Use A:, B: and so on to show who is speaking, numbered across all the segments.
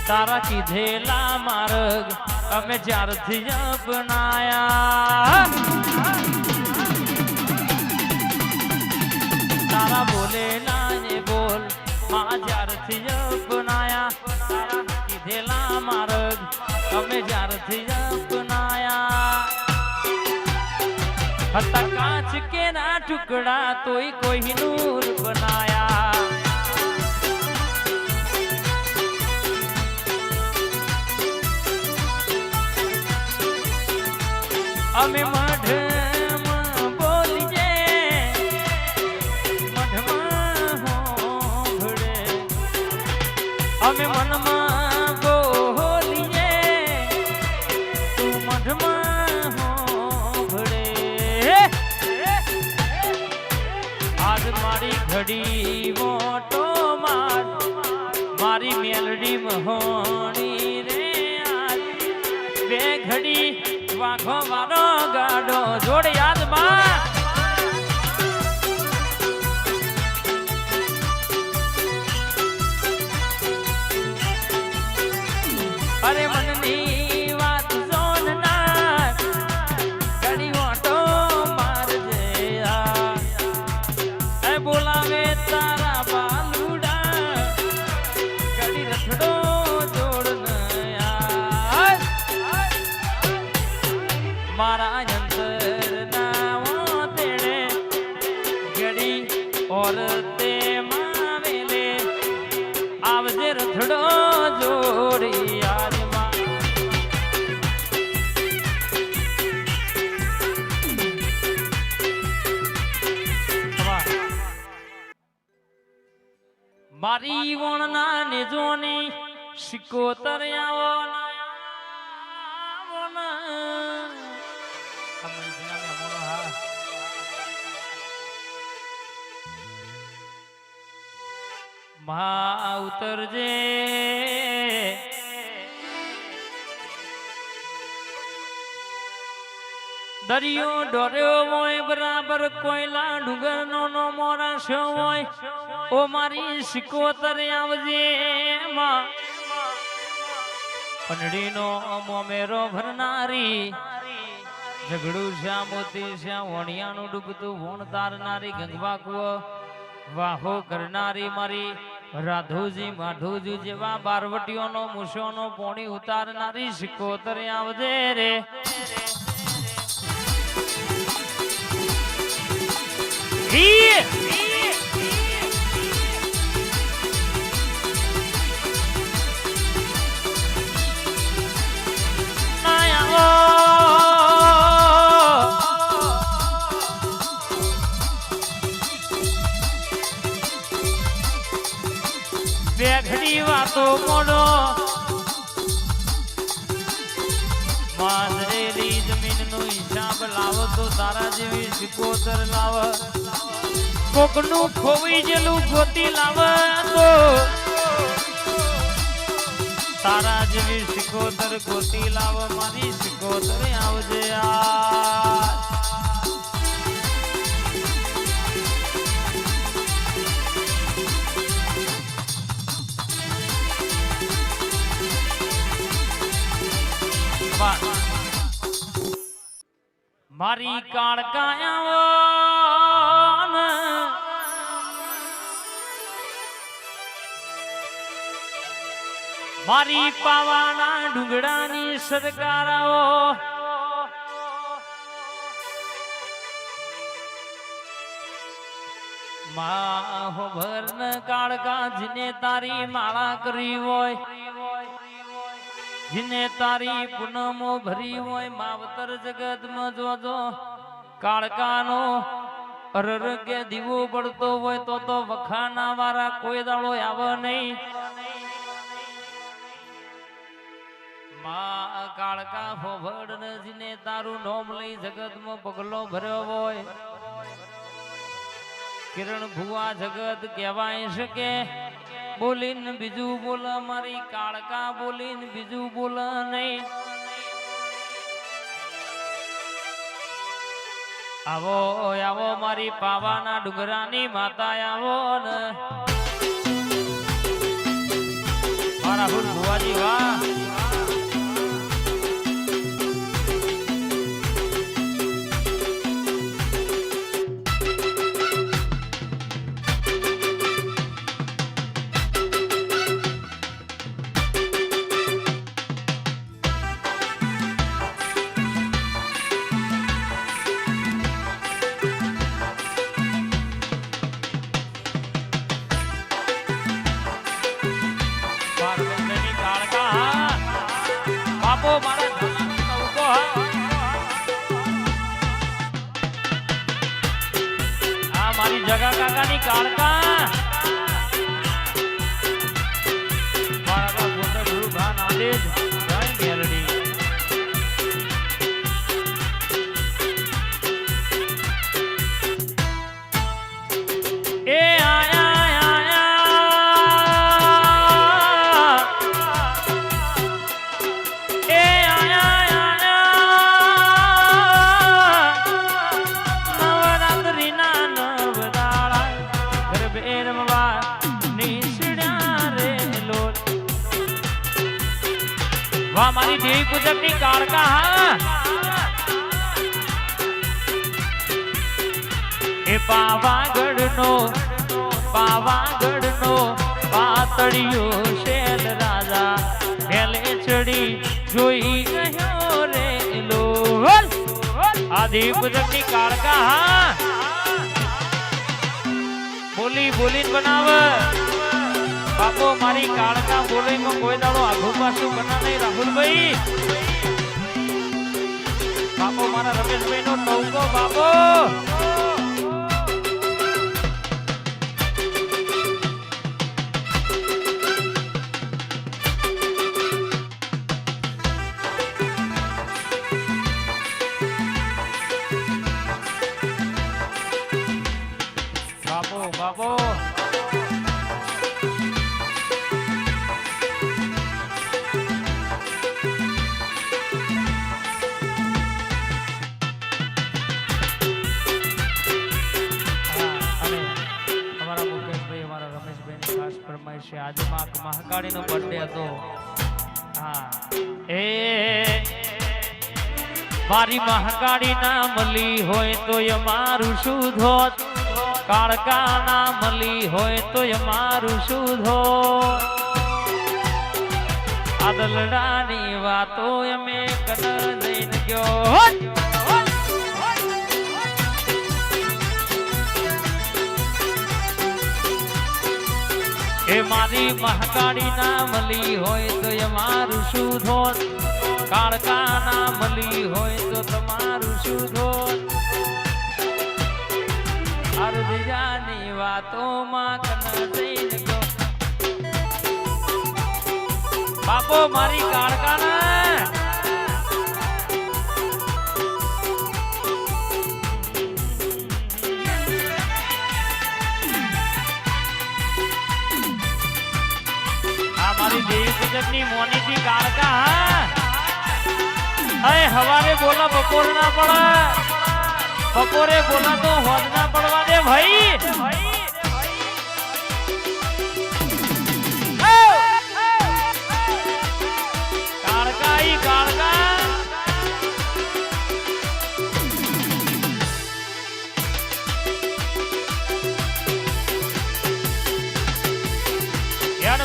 A: તારા કીધેલા માર્ગ અમે જ્યારથી અપનાયા, તારા બોલેલા ને બોલ માં જ્યારથી અપનાયા, તારા કીધેલા માર્ગ અમે જ્યારથી અપનાયા. હતા કાચ કે ના ટુકડા તોય કોઈ નૂર બનાયા. અમે મઢમાં બોલીએ, મઢમાં હોભળે, અમે મનમાં બોલીએ, તું મઢમાં હોભળે. આજ મારી ઘડી મોટો માર, મારી મેલડી મહોણી રે. આજ બે ઘડી વાઘો મારો ગાડો જોડ યાદમાં. અરે મનની વાત સોનના ઘડી ઓટો મારજે. એ બોલાવે તારા બાલુડા ઘડી રથડો મારા અંતર ના તેડે ઘડી ઓર તે માવેલે આવજે રથડો જોડી યાદમાં. મારી વણના નેજોની સિકોતર આવો મહા ઉતરજે. દરિયો ડોર્યો હોય બરાબર કોયલા ડુંગર નો મોરાશો હોય. ઓ મારી સિકોતર આવજે માં. પંડળીનો મોમેરો ભરનારી, ઝઘડું શ્યા મોતી શ્યા વણિયાનું ડૂબતું વણ તારનારી, ગંગવા કુવો વાહો કરનારી મારી રાધોજી માધોજી જેવા બારવટીઓનો મૂછોનો પોણી ઉતારનારી સિકોતર આવજે રે. બેઘડી વાતો મોડો માજરેલી જમીનનો હિસાબ લાવો તો તારા જેવી સિકોતર લાવ. કોકનું ખોવી જેલું ગોતી લાવ તો તારા જેવી સિકોતર ગોતી લાવ. મારી સિકોતર આવજે આ. મારી કાળકાયા મારી પાવાના ડુંગળાની સરકારાઓ માહો ભરન કાળકા જીને તારી માળા કરી હોય, જીને તારી પૂનમો ભરી હોય. માવતર જગતમાં જોજો કાળકાનો અરર કે દીવો પડતો હોય તો વખાના વાળા કોઈ દાડો આવે નહીં. માં કાળકા ફોભડ જીને તારું નોમ લઈ જગતમાં પગલો ભર્યો હોય. કિરણ ભુવા જગત કહેવાય શકે. બોલીને બીજું બોલ મારી કાળકા, બોલીને બીજું બોલ નહીં. આવો આવો મારી પાવાના ડુંગરાની માતા આવો ને રાહુલ ભુવાજી વાહ બાપો મારા ઉભો આ મારી જગા કાકાની કાળકા મારા ગોતર ગુરુ ભા નાદેજ જય મેલડી એ વાહ મારી દેવી પૂજક ની કાળકા હા એ પાવાગઢ નો પાતળિયો શેલ રાજા મેલે ચડી જોઈ ગયો રે લો આ દેવી પૂજક ની કાળકા હા બોલી બોલીને બનાવ બાપો મારી કાળકા બોલીમાં કોઈ દાડો આઘું પાછું બના નહીં રાહુલભાઈ બાપો મારા રમેશભાઈ નો ટોકો બાપો બાપો બાપો આજે મહાકાળી નો બર્થડે હતો હા એ મારી મહાકાળી ના મળી હોય તો અમારું શું ધોત કાળકા ના મળી હોય તો અમારું શું ધોત આદલડાની વાતો અમે કન જઈને ગયો એ મારી મહાકાળી ના મળી હોય તો અમારું શું ધોત કાળકા ના મળી હોય તો તમારું શું ધોત અરજાની વાતોમાં કન જઈને ગયો બાપો મારી કાળકા ના મારી દેવી પૂજક ની મોની થી કાળકા હા હવારે બોલા બપોર ના પડે બપોરે બોલા તો હોજ ના પડવા દે ભાઈ કાળકા ઈ કાળકા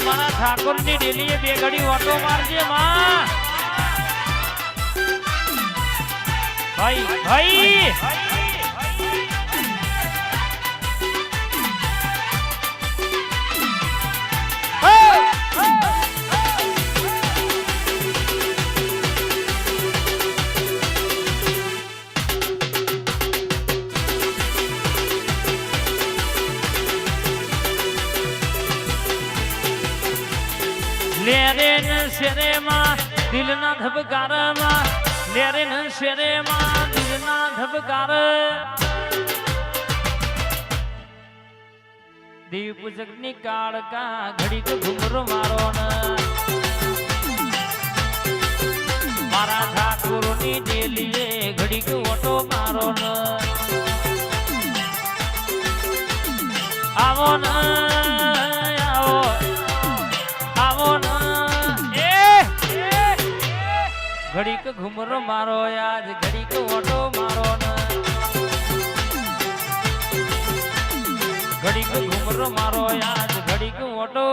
A: મારા ઠાકોર ની ડેલીએ બે ઘડી ઓટો મારજે માં ભાઈ ભાઈ લેરે ન શેરેમાં દિલના ધબકારમાં લેરે ન શેરેમાં દિલના ધબકાર દેવ પૂજક ની કાળકા ઘડીક ઘુમરો મારો ન મારા ઠાકોર ની ડેલીએ ઘડીક ઓટો મારો ન આવો ન આવો આવો ન ઘડીક ઘુમરો મારો આજ ઘડીક ઓટો મારો ને ઘડીક ઘુમરો મારો આજ ઘડીક ઓટો